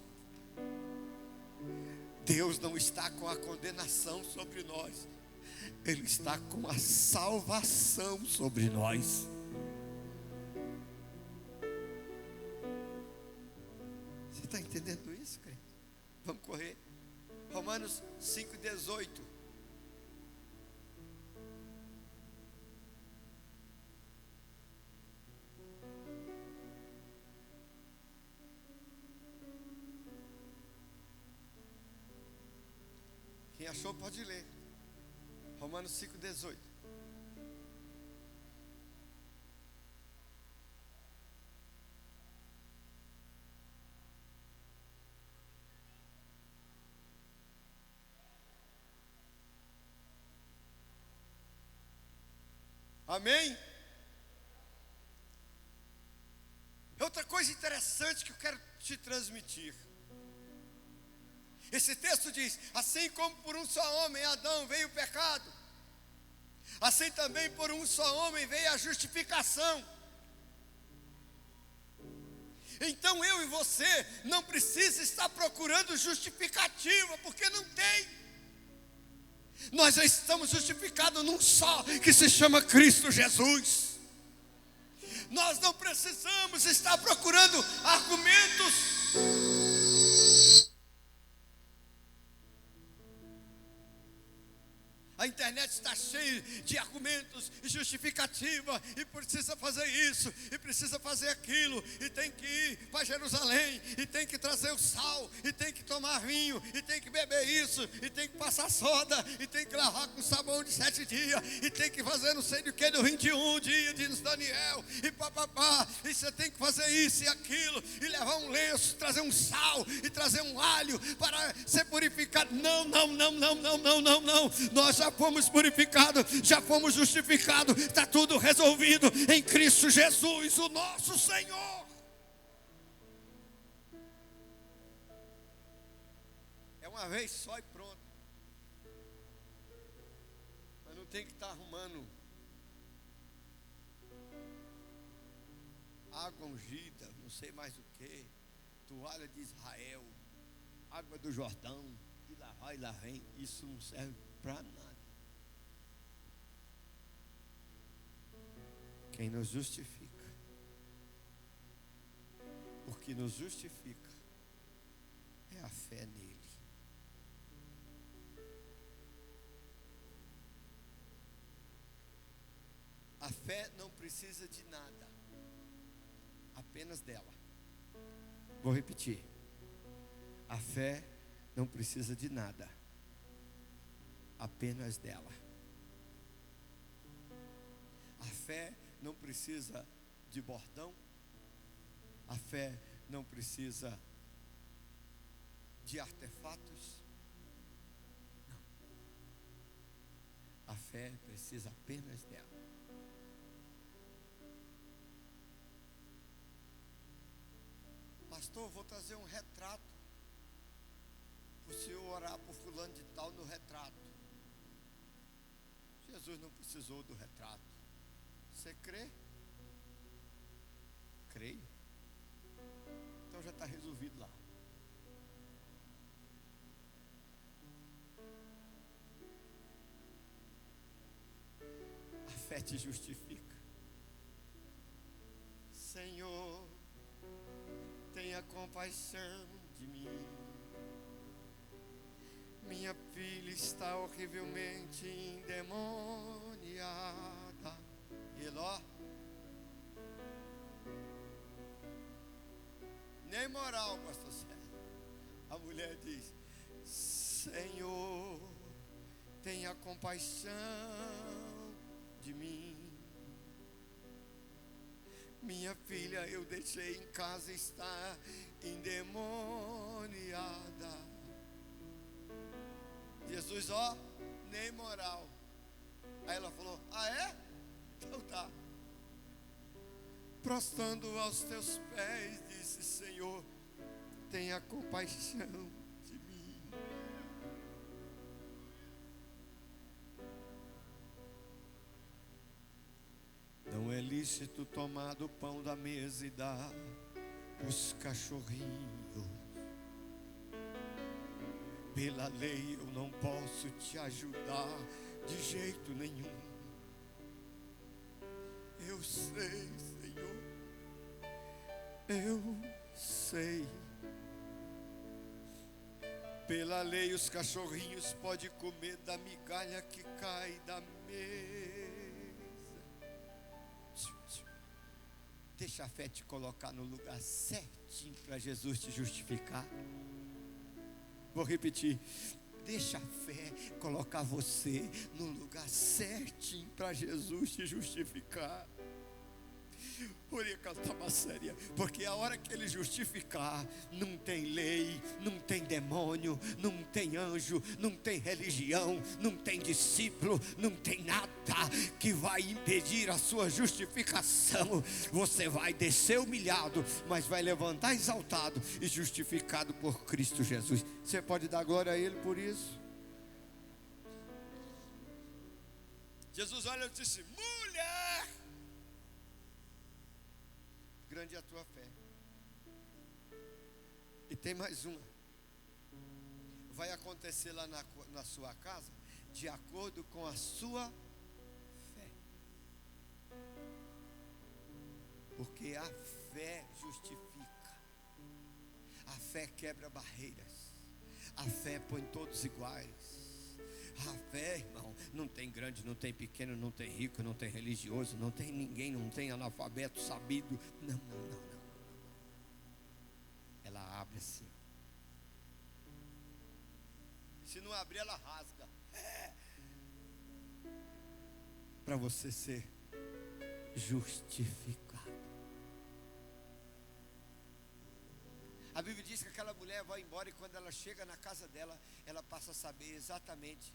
Deus não está com a condenação sobre nós, Ele está com a salvação sobre nós. Você está entendendo isso, crente? Vamos correr. Romanos 5,18. Quem achou pode ler. Romanos 5,18. Amém? Outra coisa interessante que eu quero te transmitir. Esse texto diz: assim como por um só homem, Adão, veio o pecado, assim também por um só homem veio a justificação. Então eu e você não precisa estar procurando justificativa, porque não tem. Nós já estamos justificados num só, que se chama Cristo Jesus. Nós não precisamos estar procurando argumentos. A internet está cheia de argumentos e justificativa, e precisa fazer isso, e precisa fazer aquilo, e tem que ir para Jerusalém, e tem que trazer o sal, e tem que tomar vinho, e tem que beber isso, e tem que passar soda, e tem que lavar com sabão de 7 dias, e tem que fazer não sei do que, do 21 dia, diz Daniel, e papapá, e você tem que fazer isso e aquilo, e levar um lenço, trazer um sal, e trazer um alho, para ser purificado. Não, nós já fomos purificados, já fomos justificados, está tudo resolvido em Cristo Jesus, o nosso Senhor. É uma vez só e pronto. Mas não tem que estar arrumando água ungida, não sei mais o que, toalha de Israel, água do Jordão, e lá vai e lá vem. Isso não serve para nada. Quem nos justifica, o que nos justifica é a fé nele. A fé não precisa de nada, apenas dela. Vou repetir. A fé não precisa de nada, apenas dela. A fé não precisa de bordão. A fé não precisa de artefatos. Não. A fé precisa apenas dela. Pastor, vou trazer um retrato para o senhor orar por fulano de tal no retrato. Jesus não precisou do retrato. Você crê? Creio. Então já está resolvido lá. A fé te justifica. Senhor, tenha compaixão de mim. Minha filha está horrivelmente endemoniada. E ele, ó, nem moral, pastor Sérgio. A mulher diz: Senhor, tenha compaixão de mim. Minha filha eu deixei em casa, está endemoniada. Jesus, ó, nem moral. Aí ela falou: ah, é? Então tá. Prostrando aos teus pés, disse: Senhor, tenha compaixão de mim. Não é lícito tomar do pão da mesa e dar os cachorrinhos. Pela lei eu não posso te ajudar de jeito nenhum. Eu sei, Senhor, eu sei. Pela lei os cachorrinhos podem comer da migalha que cai da mesa. Deixa a fé te colocar no lugar certinho para Jesus te justificar. Vou repetir. Deixa a fé colocar você no lugar certinho para Jesus te justificar. Porque a hora que ele justificar, não tem lei, não tem demônio, não tem anjo, não tem religião, não tem discípulo, não tem nada que vai impedir a sua justificação. Você vai descer humilhado, mas vai levantar exaltado e justificado por Cristo Jesus. Você pode dar glória a Ele por isso? Jesus olha e disse: mulher, grande é a tua fé. E tem mais uma. Vai acontecer lá na sua casa de acordo com a sua fé. Porque a fé justifica. A fé quebra barreiras. A fé põe todos iguais. A fé, irmão, não tem grande, não tem pequeno, não tem rico, não tem religioso, não tem ninguém, não tem analfabeto, sabido. Não. Ela abre assim. Se não abrir, ela rasga. Para você ser justificado. A Bíblia diz que aquela mulher vai embora e quando ela chega na casa dela, ela passa a saber exatamente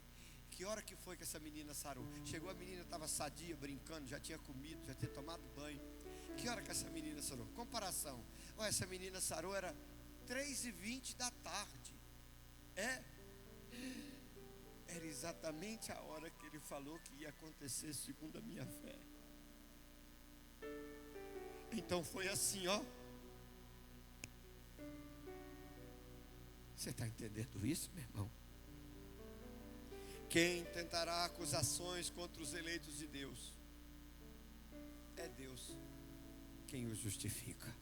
que hora que foi que essa menina sarou. Chegou, a menina estava sadia, brincando, já tinha comido, já tinha tomado banho. Que hora que essa menina sarou? Comparação. Essa menina sarou era 3h20 da tarde. Era exatamente a hora que ele falou que ia acontecer segundo a minha fé. Então foi assim, ó. Você está entendendo isso, meu irmão? Quem tentará acusações contra os eleitos de Deus? É Deus quem os justifica.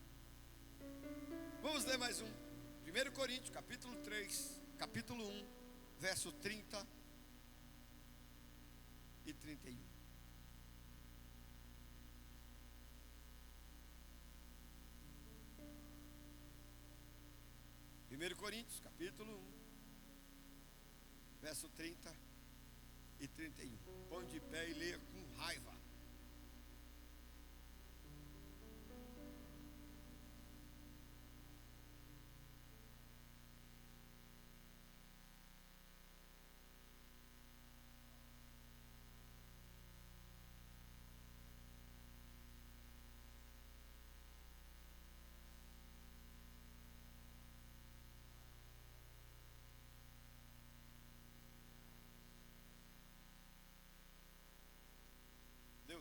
Vamos ler mais um. 1 Coríntios, capítulo 3, capítulo 1, verso 30 e 31. Primeiro Coríntios, capítulo 1, verso 30 e 31. Põe de pé e leia com raiva.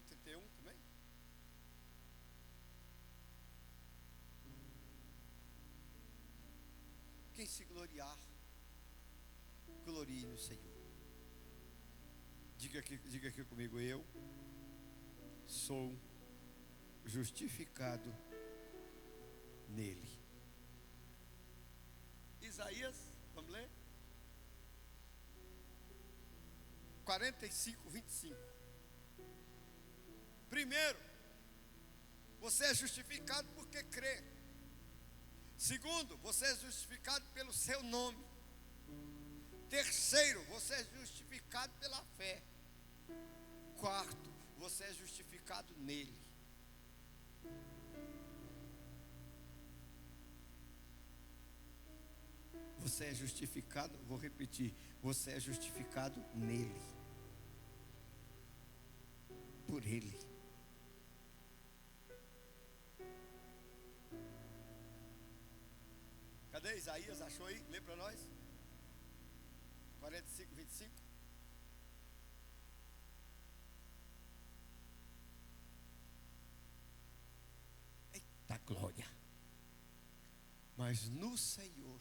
31 também? Quem se gloriar, glorie no Senhor. Diga aqui comigo: eu sou justificado nele. Isaías, vamos ler? 45, 25. Primeiro, você é justificado porque crê. Segundo, você é justificado pelo seu nome. Terceiro, você é justificado pela fé. Quarto, você é justificado nele. Você é justificado, vou repetir, você é justificado nele. Por ele. Cadê Isaías? Achou aí? Lê para nós. 45, 25. Eita glória. Mas no Senhor.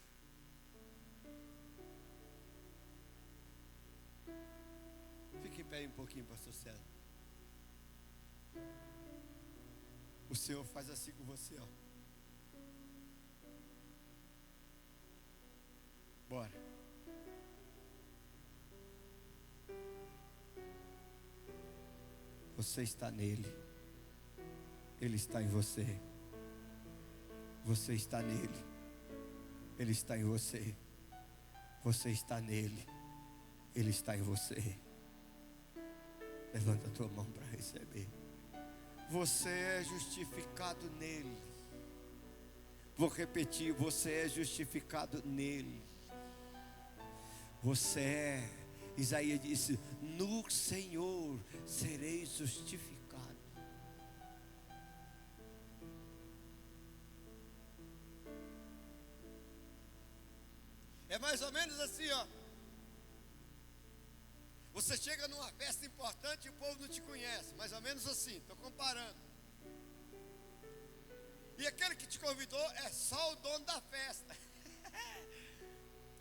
Fique em pé aí um pouquinho, pastor César. O Senhor faz assim com você, ó. Bora. Você está nele. Ele está em você. Você está nele. Ele está em você. Você está nele. Ele está em você. Levanta a tua mão para receber. Você é justificado nele. Vou repetir, você é justificado nele. Você é, Isaías disse, no Senhor serei justificado. É mais ou menos assim, ó. Você chega numa festa importante e o povo não te conhece. Mais ou menos assim, estou comparando. E aquele que te convidou é só o dono da festa.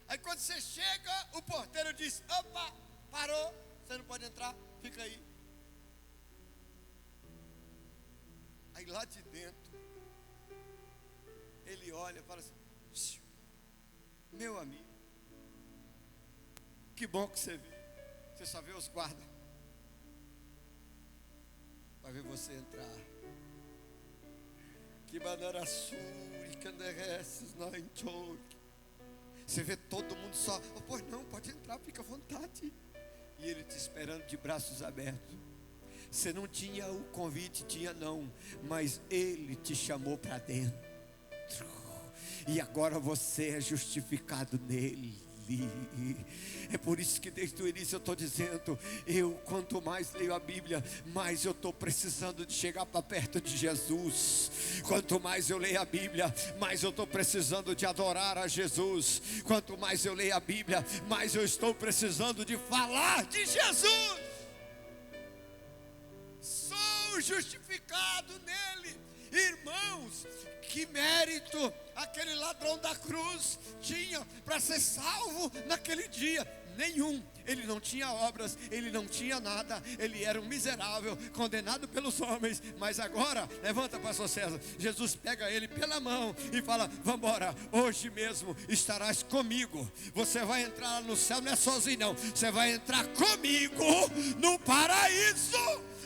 Aí quando você chega, o porteiro diz: opa, parou, você não pode entrar, fica aí. Aí lá de dentro, ele olha e fala assim: meu amigo, que bom que você veio. Você só vê os guardas. Vai ver você entrar. Que maneira suri, que andereces, não enxoque. Você vê todo mundo só, oh, pois não, pode entrar, fica à vontade. E ele te esperando de braços abertos. Você não tinha o convite, tinha não, mas ele te chamou para dentro. E agora você é justificado nele. É por isso que desde o início eu estou dizendo, quanto mais leio a Bíblia, mais eu estou precisando de chegar para perto de Jesus. Quanto mais eu leio a Bíblia, mais eu estou precisando de adorar a Jesus. Quanto mais eu leio a Bíblia, mais eu estou precisando de falar de Jesus. Sou justificado nele. Irmãos, que mérito aquele ladrão da cruz tinha para ser salvo naquele dia? Nenhum. Ele não tinha obras, ele não tinha nada, ele era um miserável, condenado pelos homens. Mas agora, levanta, pastor César, Jesus pega ele pela mão e fala: vamos embora, hoje mesmo estarás comigo. Você vai entrar no céu, não é sozinho não, você vai entrar comigo no paraíso.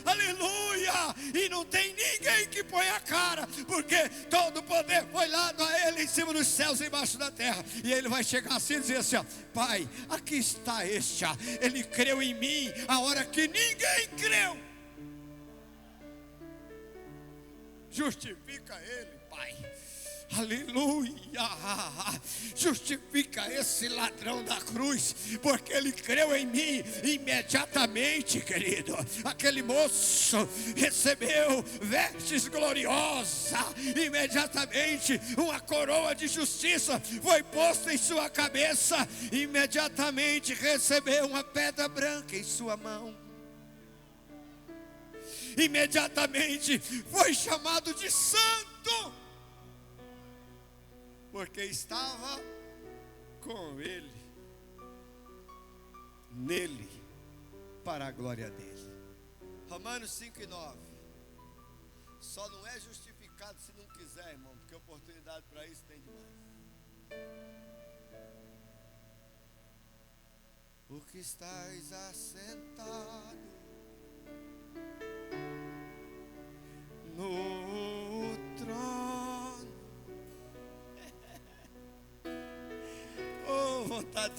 Aleluia! E não tem ninguém que põe a cara, porque todo o poder foi dado a ele em cima dos céus e embaixo da terra. E ele vai chegar assim e dizer assim: ó, Pai, aqui está este, ele creu em mim a hora que ninguém creu. Justifica ele, Pai. Aleluia, justifica esse ladrão da cruz, porque ele creu em mim imediatamente, querido. Aquele moço recebeu vestes gloriosas, imediatamente uma coroa de justiça foi posta em sua cabeça, imediatamente recebeu uma pedra branca em sua mão. imediatamente foi chamado de santo, porque estava com ele, nele, para a glória dele. Romanos 5:9. Só não é justificado se não quiser, irmão, porque oportunidade para isso tem demais. Porque estás assentado no trono. Oh, vontade de